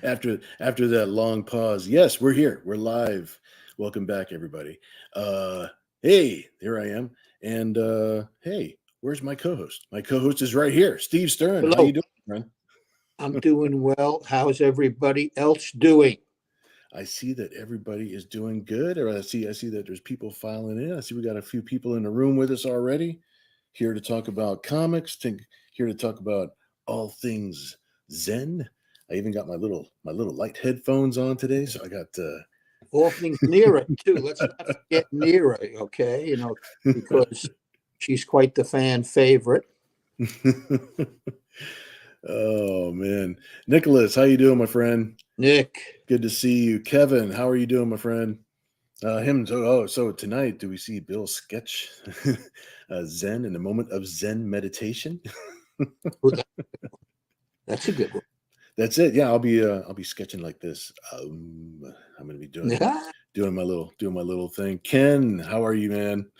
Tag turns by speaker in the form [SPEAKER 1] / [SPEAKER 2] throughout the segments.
[SPEAKER 1] after that long pause, yes, we're here. We're live. Welcome back, everybody. Hey, here I am. And hey, where's my co-host? My co-host is right here, Steve Stern.
[SPEAKER 2] Hello.
[SPEAKER 1] How you doing, friend?
[SPEAKER 2] I'm doing well. How's everybody else doing?
[SPEAKER 1] I see that everybody is doing good. Or I see that there's people filing in. I see we got a few people in the room with us already. Here to talk about comics. Here to talk about all things Zen. I even got my little light headphones on today, so I got
[SPEAKER 2] all things Nira too. Let's not forget Nira, okay? You know, because she's quite the fan favorite.
[SPEAKER 1] Oh man, Nicholas, how you doing, my friend?
[SPEAKER 2] Nick,
[SPEAKER 1] good to see you. Kevin, how are you doing, my friend? So tonight, do we see Bill's sketch, Zen in the moment of Zen meditation?
[SPEAKER 2] That's a good one.
[SPEAKER 1] That's it. Yeah, I'll be sketching like this. I'm gonna be doing my little thing. Ken, how are you, man?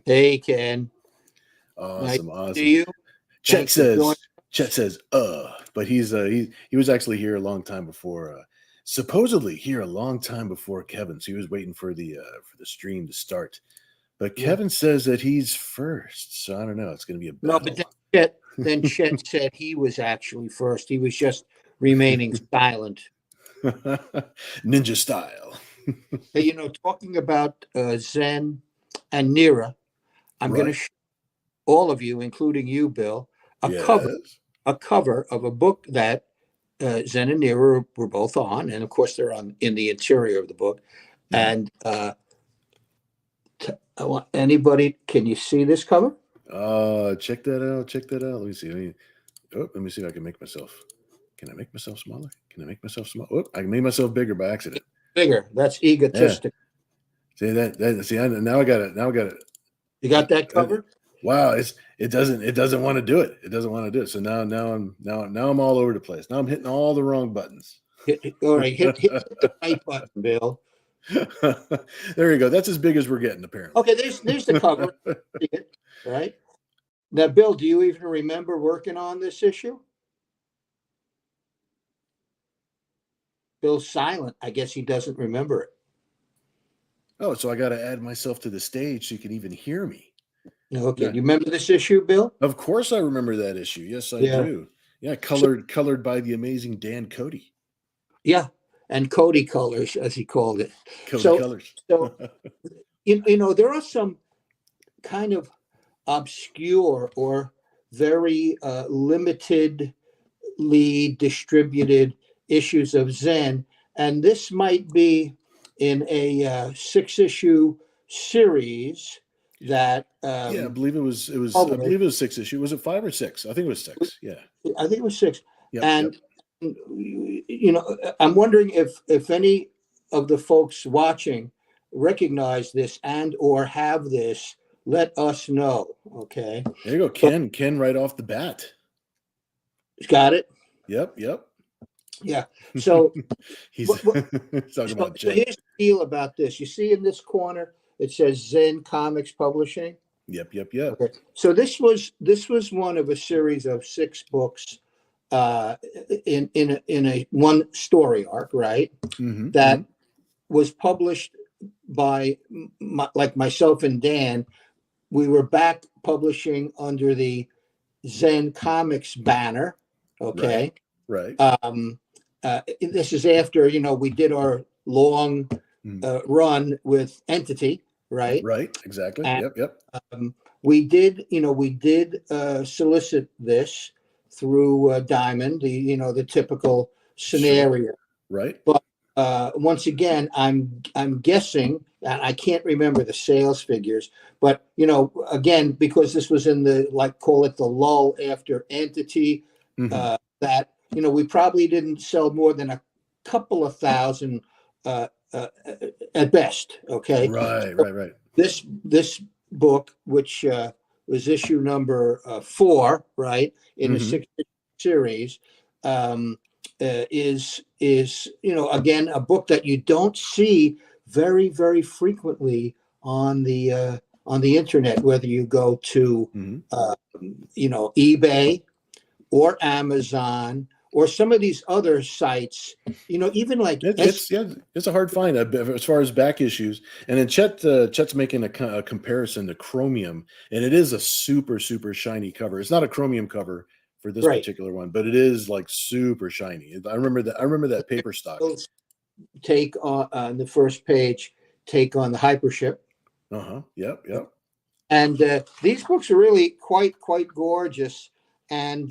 [SPEAKER 2] Hey, Ken.
[SPEAKER 1] Awesome,
[SPEAKER 2] nice
[SPEAKER 1] awesome.
[SPEAKER 2] To you.
[SPEAKER 1] Chet says, but he was actually here a long time before supposedly here a long time before Kevin. So he was waiting for the stream to start. But
[SPEAKER 2] Yeah.
[SPEAKER 1] Kevin says that he's first. So I don't know. It's going to be a
[SPEAKER 2] No,
[SPEAKER 1] battle.
[SPEAKER 2] but then Chet said he was actually first. He was just remaining silent.
[SPEAKER 1] Ninja style.
[SPEAKER 2] Hey, talking about Zen and Nira, I'm going to
[SPEAKER 1] Right.
[SPEAKER 2] show all of you, including you, Bill, a
[SPEAKER 1] Yes.
[SPEAKER 2] cover of a book that Zen and Nira were both on, and of course they're on in the interior of the book.
[SPEAKER 1] Mhm.
[SPEAKER 2] And I want anybody. Can you see this cover?
[SPEAKER 1] Check that out. Check that out. Let me see. Let me see if I can make myself. Can I make myself smaller? Can I make myself small? Oh, I made myself bigger by accident.
[SPEAKER 2] Bigger. That's
[SPEAKER 1] Yeah.
[SPEAKER 2] egotistic.
[SPEAKER 1] See that? See, now I got it. Now I got it.
[SPEAKER 2] You got that covered?
[SPEAKER 1] Wow, it doesn't want to do it. It doesn't want to do it. So now I'm all over the place. Now I'm hitting all the wrong buttons.
[SPEAKER 2] All right, hit the right button, Bill.
[SPEAKER 1] There you go. That's as big as we're getting, apparently.
[SPEAKER 2] Okay, there's the cover. See it, right? Now, Bill, do you even remember working on this issue? Bill's silent. I guess he doesn't remember it.
[SPEAKER 1] Oh, so I got to add myself to the stage so you can even hear me.
[SPEAKER 2] Okay,
[SPEAKER 1] Yeah.
[SPEAKER 2] do you remember this issue, Bill?
[SPEAKER 1] Of course I remember that issue. Yes, I
[SPEAKER 2] Yeah.
[SPEAKER 1] do. Yeah, colored by the amazing Dan Cody.
[SPEAKER 2] Yeah, and Cody colors, as he called it.
[SPEAKER 1] Cody Colors.
[SPEAKER 2] So there are some kind of obscure or very limitedly distributed issues of Zen, and this might be in a 6-issue series that
[SPEAKER 1] Yeah, I believe it was I
[SPEAKER 2] published.
[SPEAKER 1] believe it was 6 issue. Was it 5 or 6? I think it was 6. Yeah.
[SPEAKER 2] I think it was 6.
[SPEAKER 1] Yep,
[SPEAKER 2] And I'm wondering if any of the folks watching recognize this and or have this, let us know. Okay.
[SPEAKER 1] There you go. Ken right off the bat.
[SPEAKER 2] Got it?
[SPEAKER 1] Yep.
[SPEAKER 2] Yeah. So
[SPEAKER 1] He's
[SPEAKER 2] What-
[SPEAKER 1] talking about
[SPEAKER 2] so
[SPEAKER 1] Jen.
[SPEAKER 2] here's the deal about this. You see in this corner, it says Zen Comics Publishing.
[SPEAKER 1] Yep.
[SPEAKER 2] Okay. So this was one of a series of 6 books in a one story arc, right?
[SPEAKER 1] Mm-hmm.
[SPEAKER 2] That was published by like myself and Dan. We were back publishing under the Zen Comics banner. Okay.
[SPEAKER 1] Right.
[SPEAKER 2] This is after we did our long run with Entity, right?
[SPEAKER 1] Right. Exactly.
[SPEAKER 2] And,
[SPEAKER 1] Yep.
[SPEAKER 2] we did solicit this through Diamond, the typical scenario.
[SPEAKER 1] Sure. Right.
[SPEAKER 2] But once again, I'm guessing, and I can't remember the sales figures, but again, because this was in the call it the lull after Entity, that we probably didn't sell more than a couple of thousand at best. Okay.
[SPEAKER 1] Right.
[SPEAKER 2] This book, which was issue number 4, right, in a 6 series, is again a book that you don't see very, very frequently on the internet, whether you go to eBay or Amazon or some of these other sites, even like
[SPEAKER 1] it's a hard find as far as back issues. And then Chet's making a comparison to Chromium, and it is a super shiny cover. It's not a Chromium cover for this particular one, but it is like super shiny. I remember that paper stock.
[SPEAKER 2] Take on the first page, take on the hypership.
[SPEAKER 1] Yep.
[SPEAKER 2] And these books are really quite gorgeous, and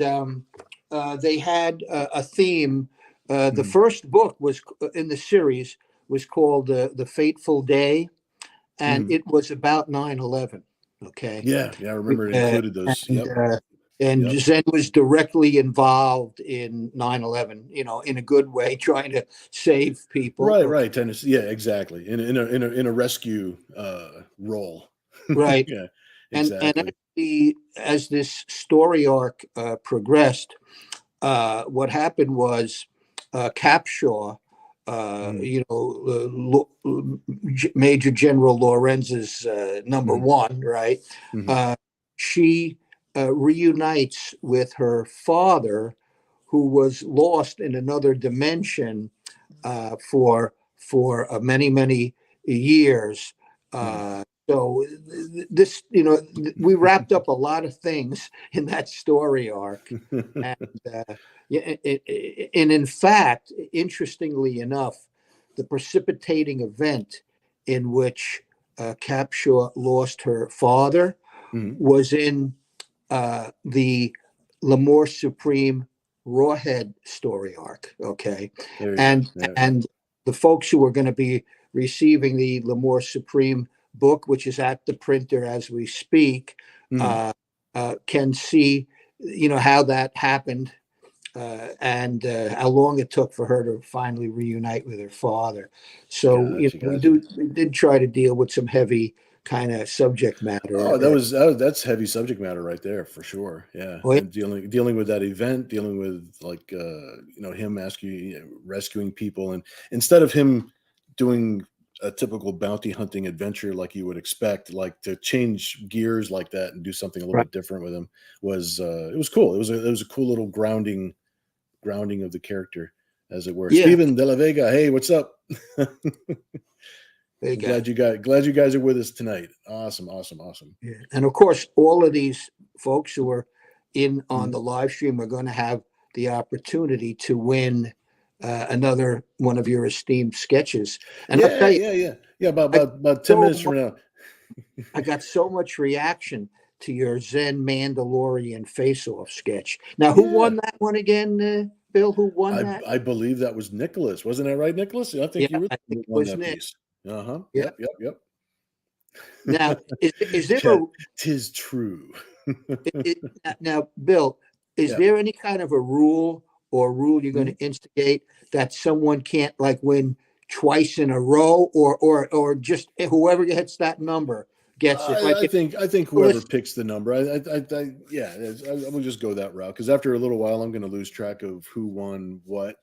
[SPEAKER 2] they had a theme. The first book was in the series was called The Fateful Day, and it was about 9/11. Okay.
[SPEAKER 1] Yeah, I remember it included those.
[SPEAKER 2] And Zen was directly involved in 9/11, in a good way, trying to save people.
[SPEAKER 1] Right. Yeah, exactly. In a rescue role.
[SPEAKER 2] Right.
[SPEAKER 1] Yeah, exactly.
[SPEAKER 2] And as this story arc progressed, what happened was Capshaw, Major General Lorenz's number 1, right? She reunites with her father, who was lost in another dimension for many years. So this, we wrapped up a lot of things in that story arc, and and in fact, interestingly enough, the precipitating event in which Capshaw lost her father
[SPEAKER 1] Mhm.
[SPEAKER 2] was in the Lemoore Supreme Rawhead story arc. Okay,
[SPEAKER 1] There you go.
[SPEAKER 2] and
[SPEAKER 1] Yeah, yeah.
[SPEAKER 2] and the folks who are going to be receiving the Lemoore Supreme book, which is at the printer as we speak,
[SPEAKER 1] Mhm.
[SPEAKER 2] can see, how that happened, and how long it took for her to finally reunite with her father. So,
[SPEAKER 1] Gotcha,
[SPEAKER 2] we
[SPEAKER 1] gotcha.
[SPEAKER 2] did try to deal with some heavy kind of subject matter.
[SPEAKER 1] Oh, that's heavy subject matter right there for sure. Yeah,
[SPEAKER 2] Oh, yeah,
[SPEAKER 1] and dealing with that event, dealing with like him asking, rescuing people, and instead of him doing a typical bounty hunting adventure like you would expect, like to change gears like that and do something a little
[SPEAKER 2] right.
[SPEAKER 1] bit different with him was it was cool. It was a cool little grounding of the character, as it were.
[SPEAKER 2] Yeah,
[SPEAKER 1] Steven De La Vega, hey, what's up?
[SPEAKER 2] there you
[SPEAKER 1] I'm
[SPEAKER 2] go.
[SPEAKER 1] glad you guys are with us tonight. Awesome, awesome, awesome.
[SPEAKER 2] Yeah. And of course, all of these folks who are in on
[SPEAKER 1] Mhm.
[SPEAKER 2] the live stream are going to have the opportunity to win another one of your esteemed sketches. And I'll
[SPEAKER 1] Yeah,
[SPEAKER 2] tell you,
[SPEAKER 1] yeah, yeah, yeah. About
[SPEAKER 2] I got
[SPEAKER 1] about about 10 minutes
[SPEAKER 2] so
[SPEAKER 1] from now.
[SPEAKER 2] I got so much reaction to your Zen Mandalorian face-off sketch. Now, who
[SPEAKER 1] Yeah,
[SPEAKER 2] won that one again, Bill? Who won
[SPEAKER 1] I
[SPEAKER 2] that?
[SPEAKER 1] I believe that was Nicholas, wasn't that right, Nicholas? I
[SPEAKER 2] Yeah,
[SPEAKER 1] think you were
[SPEAKER 2] I
[SPEAKER 1] the
[SPEAKER 2] think
[SPEAKER 1] one
[SPEAKER 2] it
[SPEAKER 1] who won
[SPEAKER 2] was
[SPEAKER 1] that
[SPEAKER 2] Nick.
[SPEAKER 1] piece. Uh huh.
[SPEAKER 2] Yeah.
[SPEAKER 1] Yep. Yep. Yep.
[SPEAKER 2] Now, is there
[SPEAKER 1] Yeah,
[SPEAKER 2] a
[SPEAKER 1] tis true.
[SPEAKER 2] now, Bill, is
[SPEAKER 1] Yeah.
[SPEAKER 2] there any kind of a rule you're going
[SPEAKER 1] Mhm.
[SPEAKER 2] to instigate that someone can't like win twice in a row, or just whoever hits that number gets it? Like
[SPEAKER 1] I
[SPEAKER 2] if
[SPEAKER 1] think I think whoever
[SPEAKER 2] Nicholas,
[SPEAKER 1] picks the number, yeah, I will just go that route because after a little while, I'm going to lose track of who won what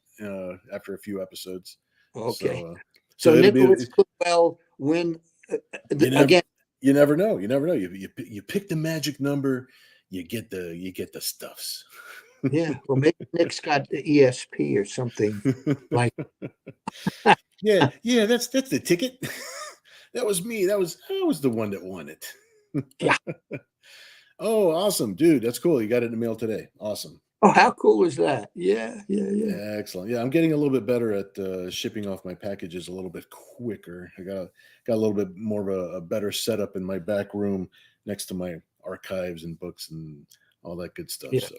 [SPEAKER 1] after a few episodes.
[SPEAKER 2] okay,
[SPEAKER 1] So,
[SPEAKER 2] so
[SPEAKER 1] it'll
[SPEAKER 2] Nicholas
[SPEAKER 1] be
[SPEAKER 2] could well win
[SPEAKER 1] you never
[SPEAKER 2] again.
[SPEAKER 1] you never know. You never know. You pick the magic number, you get the stuffs.
[SPEAKER 2] Yeah, well, maybe Nick's got the ESP or something like.
[SPEAKER 1] Yeah, yeah, that's the ticket. That was me. I was the one that won it.
[SPEAKER 2] Yeah.
[SPEAKER 1] Oh, awesome, dude. That's cool. You got it in the mail today. Awesome.
[SPEAKER 2] Oh, how cool is that? Yeah, yeah, yeah.
[SPEAKER 1] Excellent. Yeah, I'm getting a little bit better at shipping off my packages a little bit quicker. I got a little bit more of a better setup in my back room next to my archives and books and all that good stuff.
[SPEAKER 2] Yeah.
[SPEAKER 1] So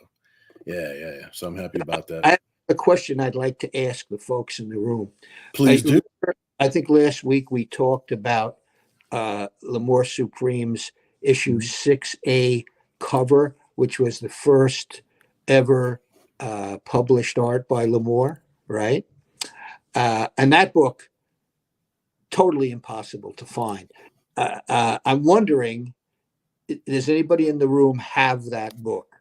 [SPEAKER 1] yeah, yeah, yeah. So I'm happy about that.
[SPEAKER 2] I have a question I'd like to ask the folks in the room.
[SPEAKER 1] Please do.
[SPEAKER 2] I think last week we talked about Lemoore Supreme's issue
[SPEAKER 1] Mhm.
[SPEAKER 2] 6A cover, which was the first ever published art by Lemoore, right? And that book, totally impossible to find. I'm wondering, does anybody in the room have that book?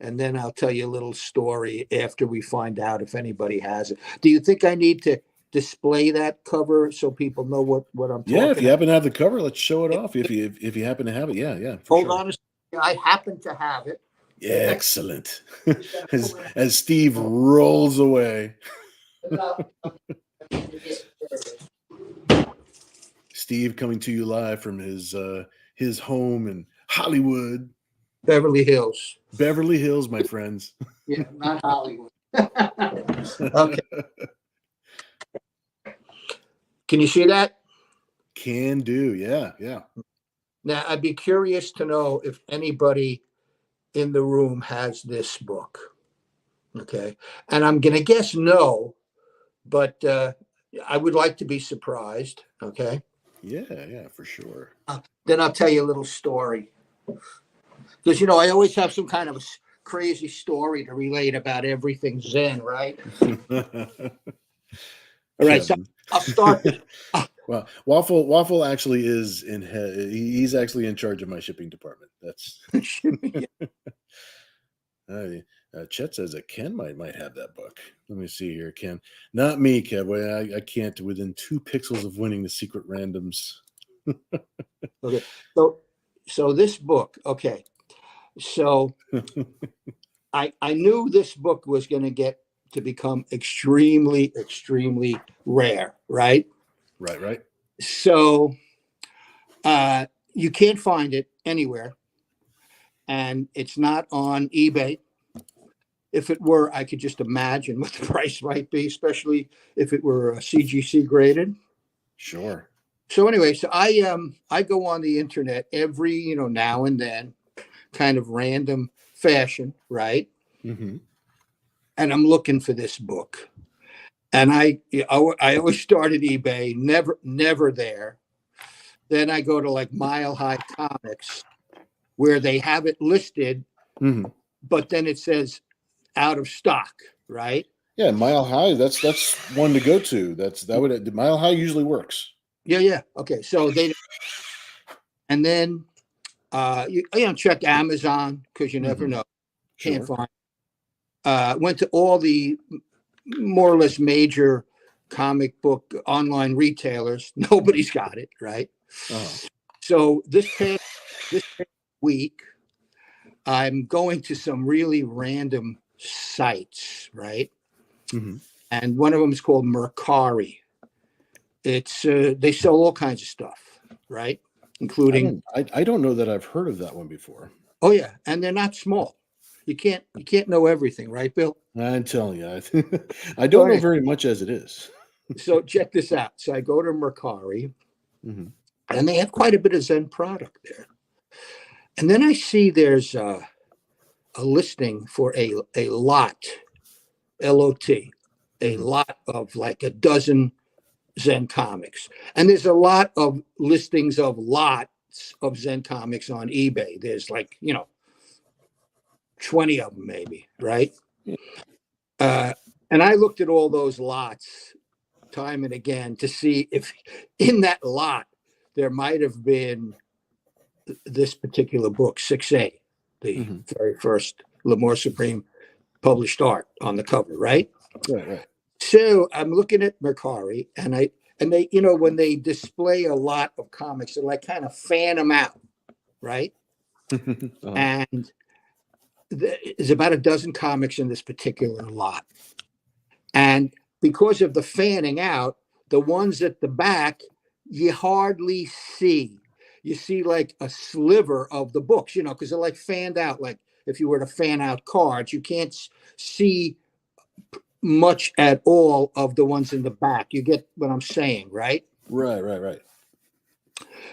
[SPEAKER 2] And then I'll tell you a little story after we find out if anybody has it. Do you think I need to display that cover so people know what I'm
[SPEAKER 1] Yeah, if
[SPEAKER 2] talking
[SPEAKER 1] you
[SPEAKER 2] about?
[SPEAKER 1] happen to have the cover, let's show it off. If you happen to have it, yeah, yeah, for
[SPEAKER 2] Hold
[SPEAKER 1] sure.
[SPEAKER 2] on a second. I happen to have it.
[SPEAKER 1] Yeah, excellent. As Steve rolls away, Steve coming to you live from his home in Hollywood,
[SPEAKER 2] Beverly Hills.
[SPEAKER 1] Beverly Hills, my friends.
[SPEAKER 2] Yeah, not Hollywood. Okay. Can you see that?
[SPEAKER 1] Can do, yeah, yeah.
[SPEAKER 2] Now, I'd be curious to know if anybody in the room has this book. Okay. And I'm going to guess no, but I would like to be surprised. Okay.
[SPEAKER 1] Yeah, yeah, for sure.
[SPEAKER 2] Then I'll tell you a little story. Because, I always have some kind of crazy story to relate about everything Zen, right? All right. So
[SPEAKER 1] Kevin.
[SPEAKER 2] I'll start.
[SPEAKER 1] Well, Waffle actually is he's actually in charge of my shipping department. That's Chet says that Ken might have that book. Let me see here, Ken. Not me, Kev. Well, I can't within 2 pixels of winning the secret randoms.
[SPEAKER 2] Okay. So this book, okay. So I knew this book was going to get to become extremely, extremely rare, right?
[SPEAKER 1] Right, right.
[SPEAKER 2] So you can't find it anywhere, and it's not on eBay. If it were, I could just imagine what the price might be, especially if it were CGC graded.
[SPEAKER 1] Sure.
[SPEAKER 2] So anyway, so I go on the internet every now and then, kind of random fashion, right?
[SPEAKER 1] Mm-hmm.
[SPEAKER 2] And I'm looking for this book, and I always start at eBay, never there. Then I go to like Mile High Comics, where they have it listed,
[SPEAKER 1] Mm-hmm.
[SPEAKER 2] but then it says out of stock, right?
[SPEAKER 1] Yeah, Mile High. That's one to go to. The Mile High usually works.
[SPEAKER 2] Yeah. Okay, so they and then check Amazon because you never
[SPEAKER 1] Mm-hmm.
[SPEAKER 2] know. Can't
[SPEAKER 1] Sure.
[SPEAKER 2] find. Went to all the more or less major comic book online retailers. Nobody's got it, right?
[SPEAKER 1] Uh-huh.
[SPEAKER 2] So this past week, I'm going to some really random sites, right?
[SPEAKER 1] Mm-hmm.
[SPEAKER 2] And one of them is called Mercari. It's they sell all kinds of stuff, right? Including
[SPEAKER 1] I don't know that I've heard of that one before.
[SPEAKER 2] oh yeah, and they're not small. You can't know everything, right, Bill?
[SPEAKER 1] I'm telling you, I
[SPEAKER 2] So
[SPEAKER 1] don't know
[SPEAKER 2] anyway,
[SPEAKER 1] very much as it is.
[SPEAKER 2] so check this out. So I go to Mercari,
[SPEAKER 1] Mm-hmm.
[SPEAKER 2] and they have quite a bit of Zen product there. And then I see there's a listing for a lot, LOT, a
[SPEAKER 1] Mm-hmm.
[SPEAKER 2] lot of like a dozen Zen comics. And there's a lot of listings of lots of Zen comics on eBay. There's like, 20 of them maybe, right?
[SPEAKER 1] Yeah.
[SPEAKER 2] And I looked at all those lots time and again to see if in that lot there might have been this particular book, 6A, the
[SPEAKER 1] Mm-hmm.
[SPEAKER 2] very first L'Amour Supreme published art on the cover, right?
[SPEAKER 1] Right, right.
[SPEAKER 2] So I'm looking at Mercari, and they, when they display a lot of comics, they like kind of fan them out, right?
[SPEAKER 1] Uh-huh.
[SPEAKER 2] And there's about a dozen comics in this particular lot. And because of the fanning out, the ones at the back, you hardly see. You see like a sliver of the books, because they're like fanned out. Like if you were to fan out cards, you can't see much at all of the ones in the back. You get what I'm saying, right?
[SPEAKER 1] Right, right, right.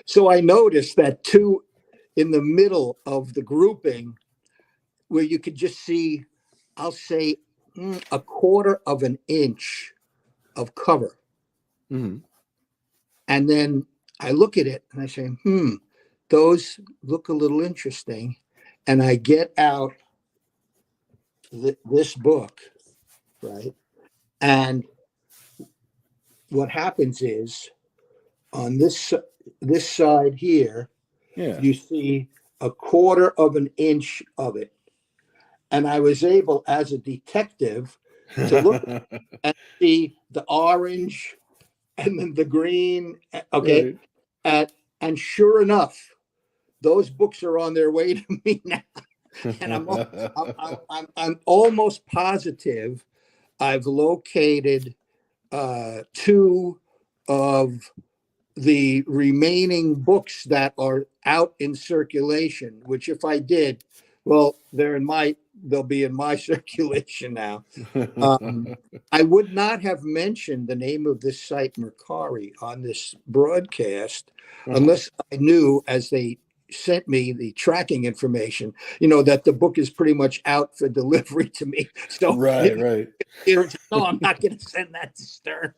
[SPEAKER 2] So I noticed that two in the middle of the grouping, where you could just see, I'll say, a quarter of an inch of cover.
[SPEAKER 1] Mm-hmm.
[SPEAKER 2] And then I look at it and I say, those look a little interesting. And I get out this book, right? And what happens is on this side here,
[SPEAKER 1] Yeah.
[SPEAKER 2] you see a quarter of an inch of it. And I was able, as a detective, to look and see the orange and then the green. Okay.
[SPEAKER 1] Right.
[SPEAKER 2] And sure enough, those books are on their way to me now. And I'm almost positive I've located two of the remaining books that are out in circulation, which if I did, well, they'll be in my circulation now. I would not have mentioned the name of this site, Mercari, on this broadcast unless I knew, as they sent me the tracking information, that the book is pretty much out for delivery to me. So
[SPEAKER 1] Right, right.
[SPEAKER 2] no, I'm not going to send that to Stern.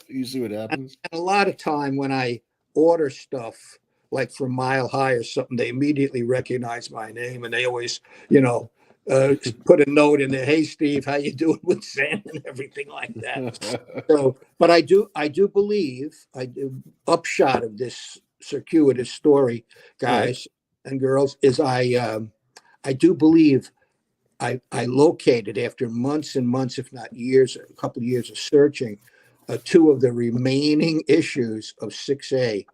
[SPEAKER 1] You see what happens?
[SPEAKER 2] And a lot of time when I order stuff like from Mile High or something, they immediately recognize my name, and they always, put a note in there. Hey, Steve, how you doing with Zen and everything like that. So, but I do believe upshot of this circuitous story, guys and girls, is I do believe I located, after months and months, if not years, a couple of years of searching, two of the remaining issues of 6A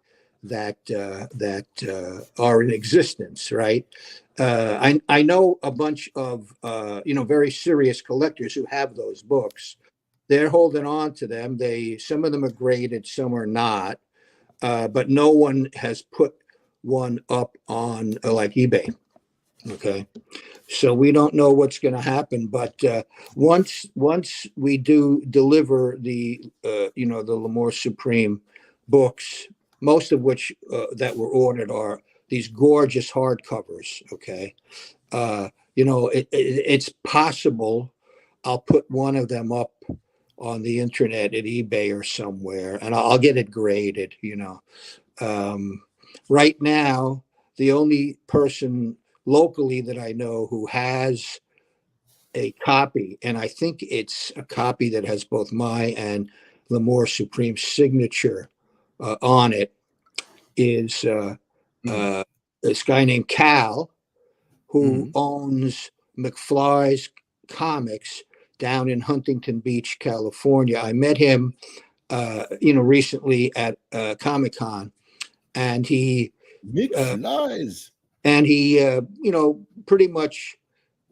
[SPEAKER 2] are in existence, right? I know a bunch of very serious collectors who have those books. They're holding on to them. Some of them are graded, some are not, but no one has put one up on like eBay. Okay, so we don't know what's going to happen, but once we do deliver the the L'Amour Supreme books, most of which that were ordered are these gorgeous hardcovers. Okay, it's possible I'll put one of them up on the internet at eBay or somewhere, and I'll get it graded. Right now, the only person locally that I know who has a copy, and I think it's a copy that has both my and L'Amour Supreme signature on it, is this guy named Cal, who owns McFly's Comics down in Huntington Beach, California. I met him, recently at Comic-Con, and he
[SPEAKER 1] McFlies.
[SPEAKER 2] And he, pretty much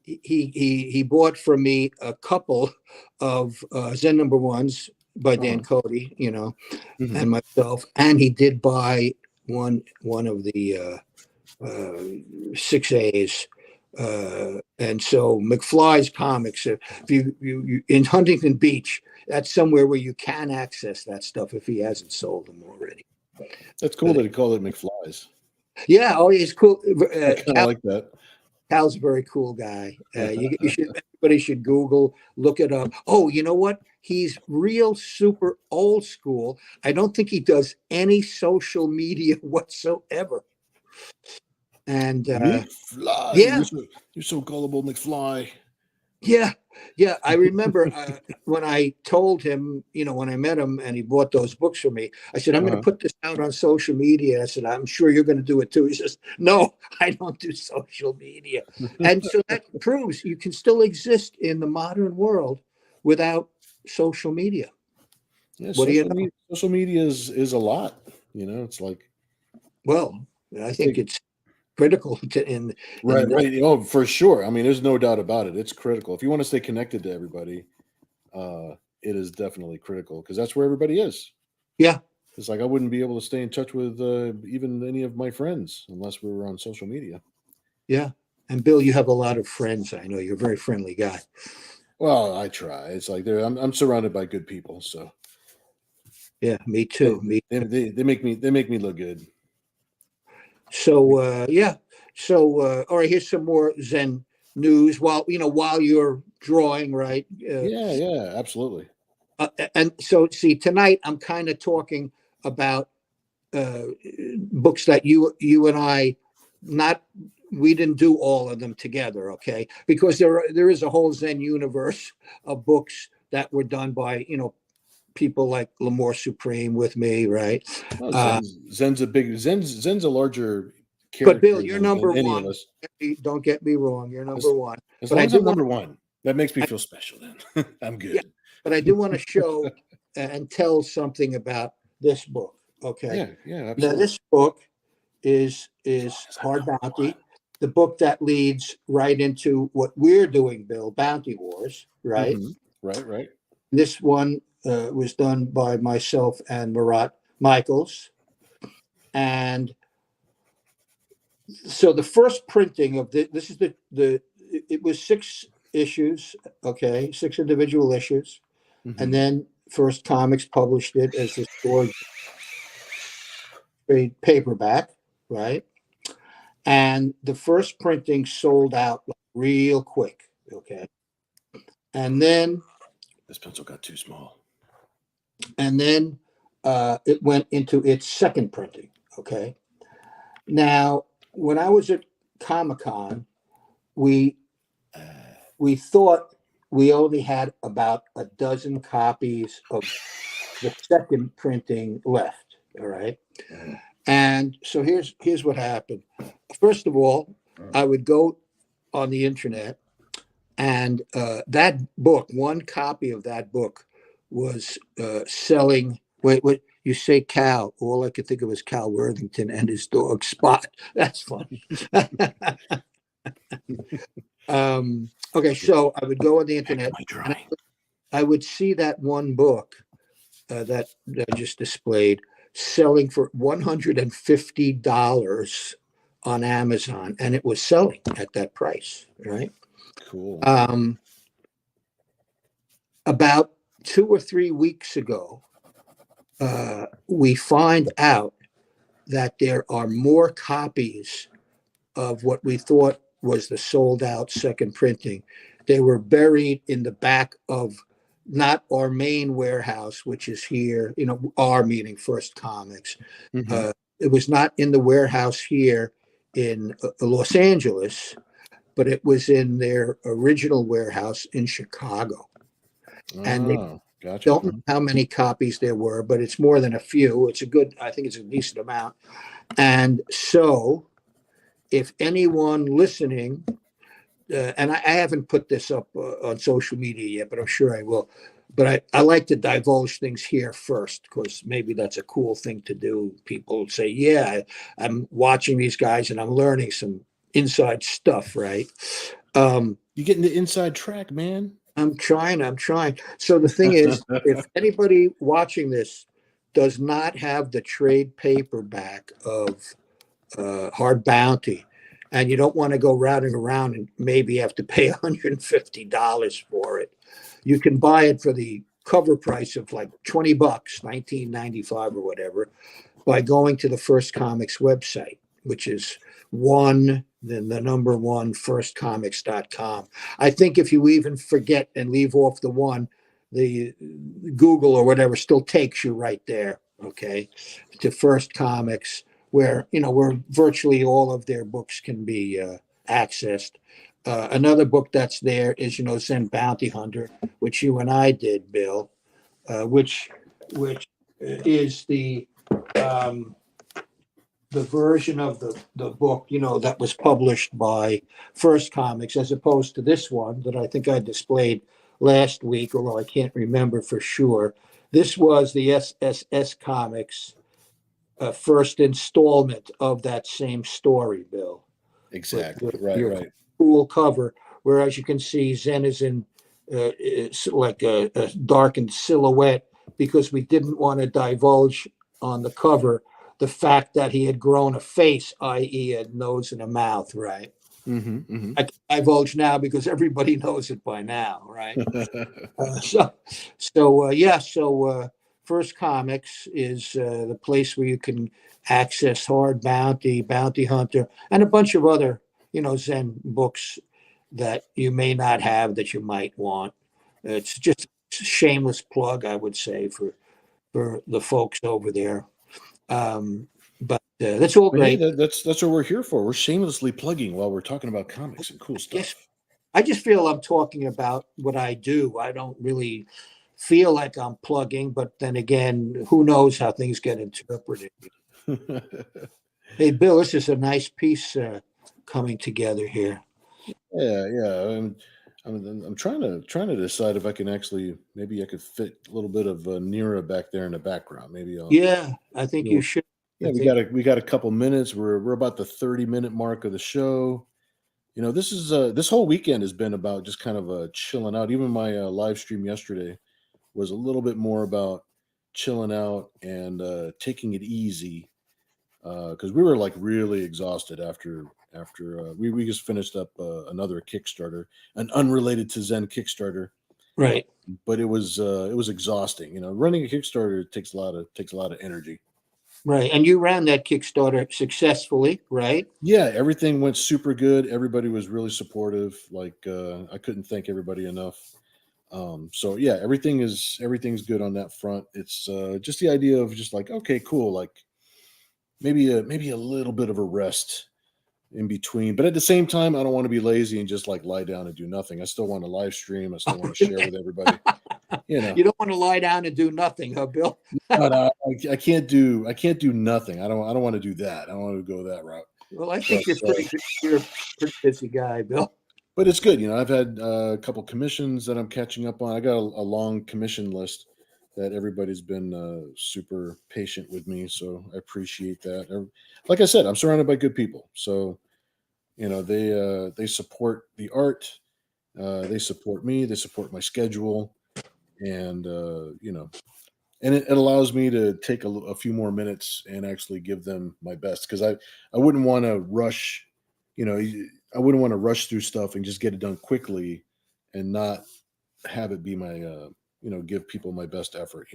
[SPEAKER 2] he bought from me a couple of ZEN #1s by Dan Cody, and myself, and he did buy one of the 6As. And so McFly's Comics, if you in Huntington Beach, that's somewhere where you can access that stuff if he hasn't sold them already.
[SPEAKER 1] That's cool that he called it McFlies.
[SPEAKER 2] Yeah, oh, he's cool.
[SPEAKER 1] I kind of like that.
[SPEAKER 2] Cal's a very cool guy. Everybody should Google, look it up. Oh, you know what? He's real super old school. I don't think he does any social media whatsoever. And
[SPEAKER 1] McFly,
[SPEAKER 2] yeah,
[SPEAKER 1] you're so gullible, McFly.
[SPEAKER 2] Yeah. I remember when I told him, when I met him and he bought those books for me, I said, I'm going to put this out on social media. I said, I'm sure you're going to do it too. He says, no, I don't do social media. And so that proves you can still exist in the modern world without social media.
[SPEAKER 1] Yeah, social media is a lot. It's like.
[SPEAKER 2] Well, I think it's critical to
[SPEAKER 1] right. Oh, for sure. I mean, there's no doubt about it. It's critical. If you want to stay connected to everybody, it is definitely critical because that's where everybody is.
[SPEAKER 2] Yeah.
[SPEAKER 1] It's like I wouldn't be able to stay in touch with even any of my friends unless we were on social media.
[SPEAKER 2] Yeah. And Bill, you have a lot of friends. I know you're a very friendly guy.
[SPEAKER 1] Well, I try. It's like I'm surrounded by good people. So.
[SPEAKER 2] Yeah, me too.
[SPEAKER 1] They make me look good.
[SPEAKER 2] So all right, here's some more Zen news while you're drawing, right?
[SPEAKER 1] Yeah, absolutely.
[SPEAKER 2] And so see, tonight I'm kind of talking about books that you and I we didn't do all of them together, okay? Because there is a whole Zen universe of books that were done by people like L'Amour Supreme with me, right?
[SPEAKER 1] Well, Zen's a larger character.
[SPEAKER 2] But Bill, you're number
[SPEAKER 1] any
[SPEAKER 2] one.
[SPEAKER 1] Of us.
[SPEAKER 2] Don't get me wrong. You're number one.
[SPEAKER 1] As long as I'm number one, that makes me feel special. Then I'm good. Yeah,
[SPEAKER 2] but I do want to show and tell something about this book. Okay.
[SPEAKER 1] Yeah. Absolutely.
[SPEAKER 2] Now this book is Hard Bounty, the book that leads right into what we're doing, Bill, Bounty Wars, right?
[SPEAKER 1] Right.
[SPEAKER 2] This one was done by myself and Murat Michaels. And so the first printing of this is it was 6 issues, okay, 6 individual issues. And then First Comics published it as this gorgeous paperback, right? And the first printing sold out real quick, okay? And then
[SPEAKER 1] this pencil got too small.
[SPEAKER 2] And then it went into its second printing, okay? Now, when I was at Comic-Con, we thought we only had about a dozen copies of the second printing left, all right? And so here's what happened. First of all, I would go on the internet, and that book, one copy of that book was selling. Wait, You say Cal, all I could think of was Cal Worthington and his dog Spot. That's funny. Okay, so I would go on the internet and I would see that one book that I just displayed selling for $150 on Amazon, and it was selling at that price, right?
[SPEAKER 1] Cool.
[SPEAKER 2] About 2 or 3 weeks ago, we find out that there are more copies of what we thought was the sold out second printing. They were buried in the back of not our main warehouse, which is here, our meaning First Comics.
[SPEAKER 1] Mhm.
[SPEAKER 2] It was not in the warehouse here in Los Angeles, but it was in their original warehouse in Chicago. And they
[SPEAKER 1] Oh, gotcha.
[SPEAKER 2] don't know how many copies there were, but it's more than a few. I think it's a decent amount. And so, if anyone listening, and I haven't put this up on social media yet, but I'm sure I will. But I like to divulge things here first because maybe that's a cool thing to do. People say, yeah, I'm watching these guys and I'm learning some inside stuff, right?
[SPEAKER 1] You getting the inside track, man.
[SPEAKER 2] I'm trying. So the thing is, if anybody watching this does not have the trade paperback of Hard Bounty, and you don't want to go routing around and maybe have to pay $150 for it, you can buy it for the cover price of like $20, $19.95 or whatever, by going to the First Comics website, which is then the number one, firstcomics.com. I think if you even forget and leave off the one, the Google or whatever still takes you right there, okay, to First Comics, where virtually all of their books can be accessed. Another book that's there is ZEN Bounty Hunter, which you and I did, Bill, which is the version of the book, that was published by First Comics, as opposed to this one that I think I displayed last week, although I can't remember for sure. This was the SSS Comics first installment of that same story, Bill.
[SPEAKER 1] Exactly.
[SPEAKER 2] With
[SPEAKER 1] Right,
[SPEAKER 2] your
[SPEAKER 1] right.
[SPEAKER 2] cool cover, where, as you can see, Zen is in it's like a darkened silhouette, because we didn't want to divulge on the cover the fact that he had grown a face, i.e., a nose and a mouth, right?
[SPEAKER 1] Mm-hmm,
[SPEAKER 2] I can divulge now because everybody knows it by now, right?
[SPEAKER 1] mm-hmm.
[SPEAKER 2] So First Comics is the place where you can access Hard Bounty, Bounty Hunter, and a bunch of other, Zen books that you may not have that you might want. It's just a shameless plug, I would say, for the folks over there. But that's all
[SPEAKER 1] But hey,
[SPEAKER 2] great.
[SPEAKER 1] that's what we're here for. We're shamelessly plugging while we're talking about comics and cool
[SPEAKER 2] Yes,
[SPEAKER 1] stuff.
[SPEAKER 2] I just feel I'm talking about what I do. I don't really feel like I'm plugging, but then again, who knows how things get interpreted. Hey, Bill, this is a nice piece coming together here.
[SPEAKER 1] Yeah, yeah. I'm trying to decide if I can actually, maybe I could fit a little bit of Nira back there in the background. Maybe I'll.
[SPEAKER 2] Yeah, I think you
[SPEAKER 1] We'll
[SPEAKER 2] should.
[SPEAKER 1] yeah,
[SPEAKER 2] I
[SPEAKER 1] we
[SPEAKER 2] think,
[SPEAKER 1] got a couple minutes. We're about the 30-minute mark of the show. This whole weekend has been about just kind of chilling out. Even my live stream yesterday was a little bit more about chilling out and taking it easy, because we were like really exhausted after we just finished up another Kickstarter, an unrelated to Zen Kickstarter,
[SPEAKER 2] right,
[SPEAKER 1] but it was exhausting. Running a Kickstarter takes a lot of energy.
[SPEAKER 2] right. And you ran that Kickstarter successfully, right?
[SPEAKER 1] Yeah, everything went super good. Everybody was really supportive. Like, I couldn't thank everybody enough. So yeah, everything's good on that front. It's just the idea of just like, okay, cool, like maybe a little bit of a rest in between, but at the same time, I don't want to be lazy and just like lie down and do nothing. I still want to live stream. I still want to share with everybody. You know,
[SPEAKER 2] You don't want to lie down and do nothing, huh, Bill?
[SPEAKER 1] but I can't do nothing. I don't want to do that. I don't want to go that route.
[SPEAKER 2] Well, I
[SPEAKER 1] But
[SPEAKER 2] think you're a pretty busy guy, Bill.
[SPEAKER 1] but it's good. I've had a couple commissions that I'm catching up on. I got a long commission list, that everybody's been super patient with me. So I appreciate that. Like I said, I'm surrounded by good people. So, they support the art. They support me. They support my schedule. And, and it allows me to take a few more minutes and actually give them my best. Cause I wouldn't want to rush, I wouldn't want to rush through stuff and just get it done quickly and not have it be my, give people my best effort.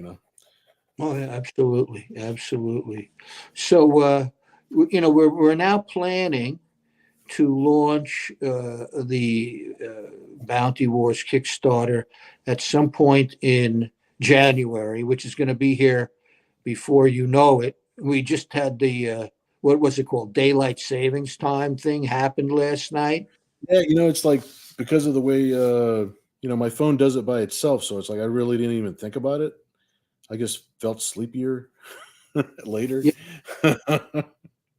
[SPEAKER 2] Oh, yeah, absolutely, absolutely. So, we're now planning to launch the Bounty Wars Kickstarter at some point in January, which is going to be here before you know it. We just had the what was it called? Daylight savings time thing happened last night.
[SPEAKER 1] Yeah, it's like because of the way my phone does it by itself, so it's like I really didn't even think about it. I just felt sleepier later.
[SPEAKER 2] Yeah,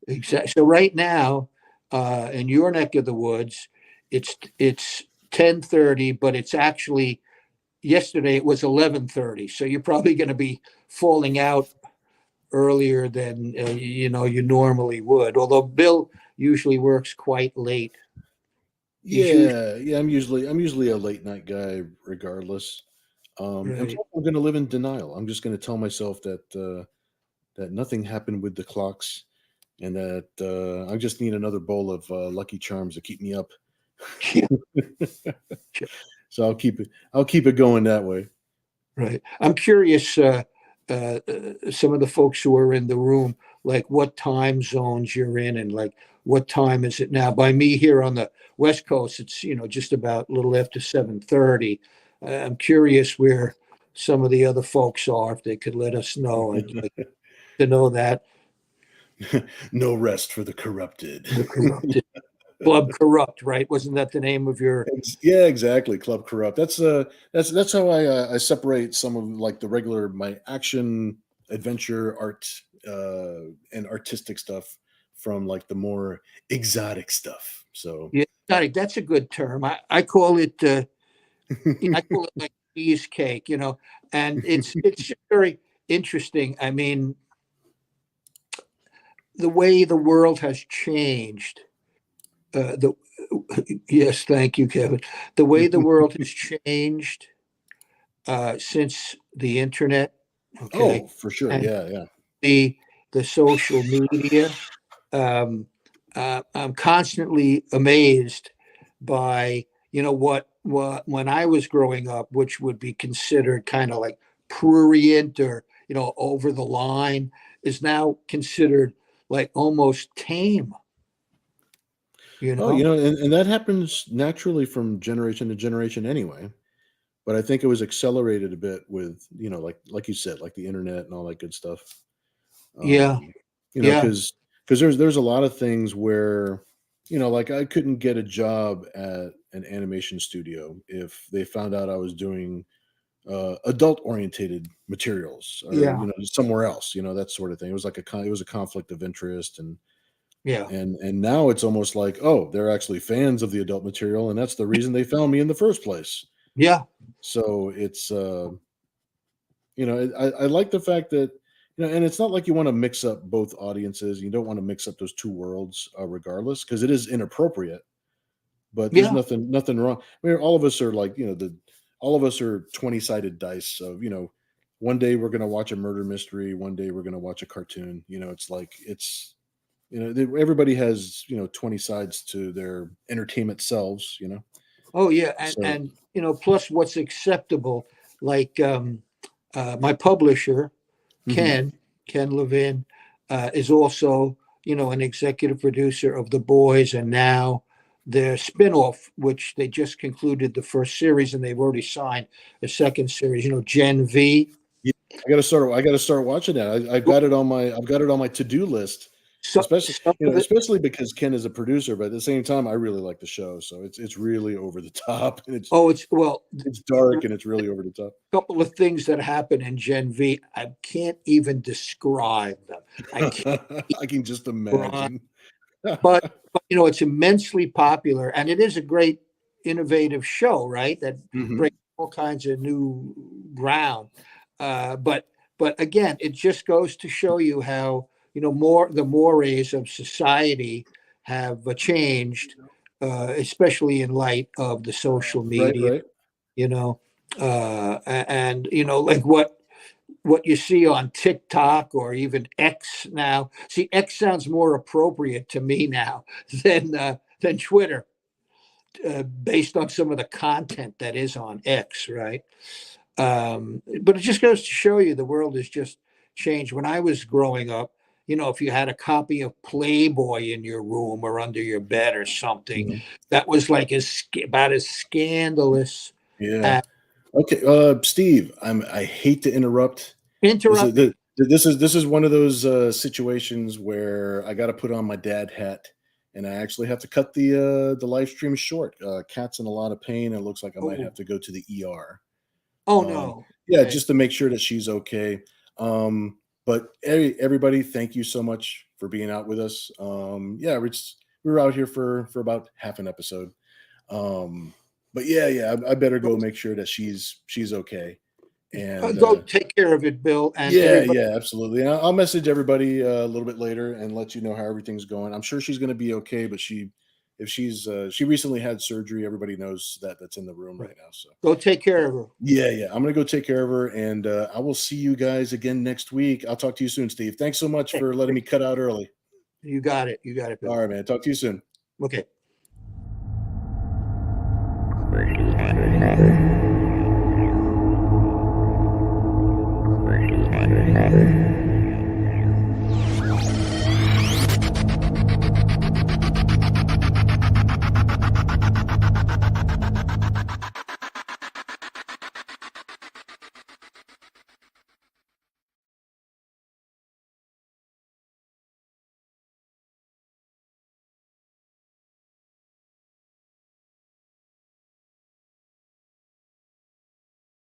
[SPEAKER 2] exactly. So right now, in your neck of the woods, it's 10:30, but it's actually yesterday it was 11:30. So you're probably going to be falling out earlier than you normally would. Although Bill usually works quite late. He's usually
[SPEAKER 1] Yeah. I'm usually a late night guy, regardless. And
[SPEAKER 2] right.
[SPEAKER 1] plus I'm going to live in denial. I'm just going to tell myself that nothing happened with the clocks, and that I just need another bowl of Lucky Charms to keep me up.
[SPEAKER 2] Yeah,
[SPEAKER 1] So I'll keep it going that way.
[SPEAKER 2] right. I'm curious. Some of the folks who are in the room, like what time zones you're in, and like what time is it now? By me here on the West Coast, it's just about a little after 7:30. I'm curious where some of the other folks are. If they could let us know, I'd like to know that.
[SPEAKER 1] No rest for the corrupted.
[SPEAKER 2] The corrupted Club Corrupt, right? Wasn't that the name of your?
[SPEAKER 1] Yeah, exactly. Club Corrupt. That's how I separate some of like the regular my action adventure art and artistic stuff from like the more exotic stuff. So
[SPEAKER 2] Yeah, that's a good term. I call it. I call it like cheesecake, and it's just very interesting. I mean, the way the world has changed. The Yes, thank you, Kevin. The way the world has changed since the internet, okay,
[SPEAKER 1] oh, for sure.
[SPEAKER 2] and
[SPEAKER 1] Yeah, yeah.
[SPEAKER 2] the the social media. Um, I'm constantly amazed by what when I was growing up, which would be considered kind of like prurient or over the line, is now considered like almost tame. You
[SPEAKER 1] Oh,
[SPEAKER 2] know?
[SPEAKER 1] and that happens naturally from generation to generation anyway. But I think it was accelerated a bit with, like you said, like the internet and all that good stuff.
[SPEAKER 2] Yeah,
[SPEAKER 1] Um,
[SPEAKER 2] yeah,
[SPEAKER 1] because there's a lot of things where, like I couldn't get a job at an animation studio if they found out I was doing adult orientated materials, or
[SPEAKER 2] yeah,
[SPEAKER 1] somewhere else, that sort of thing. It was like it was a conflict of interest. and
[SPEAKER 2] yeah,
[SPEAKER 1] and and now it's almost like, oh, they're actually fans of the adult material, and that's the reason they found me in the first place.
[SPEAKER 2] yeah.
[SPEAKER 1] So it's I like the fact that, and it's not like you want to mix up both audiences. You don't want to mix up those two worlds, regardless, because it is inappropriate. But there's
[SPEAKER 2] Yeah.
[SPEAKER 1] nothing wrong. I mean, all of us are like, all of us are 20-sided dice. So, one day we're going to watch a murder mystery. One day we're going to watch a cartoon. It's like everybody has 20 sides to their entertainment selves.
[SPEAKER 2] Oh, yeah, and
[SPEAKER 1] So.
[SPEAKER 2] plus what's acceptable, like my publisher,
[SPEAKER 1] Mhm.
[SPEAKER 2] Ken Ken Levin, is also an executive producer of The Boys, and now their spinoff, which they just concluded the first series, and they've already signed a second series. Gen V.
[SPEAKER 1] Yeah, I gotta start watching that. I've got it on my to-do list, especially
[SPEAKER 2] Some of it.
[SPEAKER 1] especially because Ken is a producer, but at the same time, I really like the show. So it's really over the top, and it's
[SPEAKER 2] Oh, it's well,
[SPEAKER 1] it's dark, and it's really over the top.
[SPEAKER 2] couple of things that happen in Gen V. I can't even describe them. I can't
[SPEAKER 1] I can just
[SPEAKER 2] describe,
[SPEAKER 1] imagine.
[SPEAKER 2] but it's immensely popular, and it is a great, innovative show, right? That
[SPEAKER 1] Mhm.
[SPEAKER 2] breaks all kinds of new ground. But again, it just goes to show you how, the mores of society have changed, especially in light of the social
[SPEAKER 1] Right,
[SPEAKER 2] media,
[SPEAKER 1] right.
[SPEAKER 2] you know, and like what you see on TikTok or even X now. See, X sounds more appropriate to me now than Twitter, based on some of the content that is on X, right? But it just goes to show you the world has just changed. When I was growing up, if you had a copy of Playboy in your room or under your bed or something,
[SPEAKER 1] Mhm.
[SPEAKER 2] that was like about as scandalous.
[SPEAKER 1] Yeah.
[SPEAKER 2] As,
[SPEAKER 1] Okay, Steve, I hate to interrupt. This is
[SPEAKER 2] interrupt me.
[SPEAKER 1] this is one of those situations where I got to put on my dad hat, and I actually have to cut the live stream short. Cat's in a lot of pain. It looks like I might have
[SPEAKER 2] Oh,
[SPEAKER 1] to go to the ER.
[SPEAKER 2] oh
[SPEAKER 1] Um,
[SPEAKER 2] no.
[SPEAKER 1] yeah,
[SPEAKER 2] Okay.
[SPEAKER 1] just to make sure that she's okay. But everybody, thank you so much for being out with us. Yeah, we were out here for about half an episode. Um, but yeah, I better go make sure that she's okay. And
[SPEAKER 2] Go take care of it, Bill, and
[SPEAKER 1] yeah,
[SPEAKER 2] everybody.
[SPEAKER 1] yeah, absolutely. And I'll message everybody a little bit later and let you know how everything's going. I'm sure she's going to be okay, but if she recently had surgery, everybody knows that that's in the room right now. So
[SPEAKER 2] Go take care of her.
[SPEAKER 1] yeah, I'm gonna go take care of her, and I will see you guys again next week. I'll talk to you soon, Steve. Thanks so much for letting me cut out early.
[SPEAKER 2] You got it. You got it,
[SPEAKER 1] All
[SPEAKER 2] Bill.
[SPEAKER 1] right, man. Talk to you soon.
[SPEAKER 2] Okay.